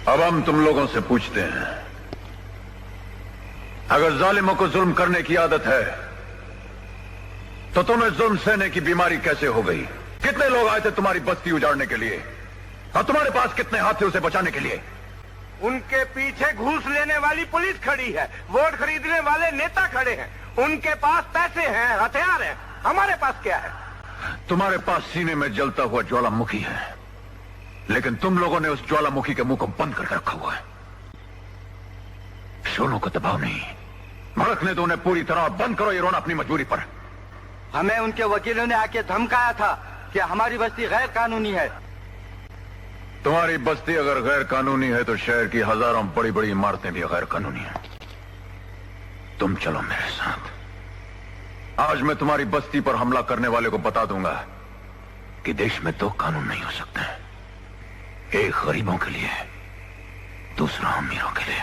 अब हम तुम लोगों से पूछते हैं, अगर जालिमों को जुल्म करने की आदत है तो तुम्हें जुल्म सहने की बीमारी कैसे हो गई? कितने लोग आए थे तुम्हारी बस्ती उजाड़ने के लिए और तुम्हारे पास कितने हाथ थे उसे बचाने के लिए? उनके पीछे घूस लेने वाली पुलिस खड़ी है, वोट खरीदने वाले नेता खड़े हैं, उनके पास पैसे हैं, हथियार हैं, हमारे पास क्या है? तुम्हारे पास सीने में जलता हुआ ज्वालामुखी है, लेकिन तुम लोगों ने उस ज्वालामुखी के मुंह को बंद करके रखा हुआ है। शोलों को दबाव नहीं, भड़कने दो उन्हें पूरी तरह। बंद करो ये रोना अपनी मजबूरी पर। हमें उनके वकीलों ने आके धमकाया था कि हमारी बस्ती गैर कानूनी है। तुम्हारी बस्ती अगर गैर कानूनी है तो शहर की हजारों बड़ी बड़ी इमारतें भी गैर कानूनी हैं। तुम चलो मेरे साथ। आज मैं तुम्हारी बस्ती पर हमला करने वाले को बता दूंगा कि देश में दो कानून नहीं हो सकते, एक गरीबों के लिए, दूसरा अमीरों के लिए।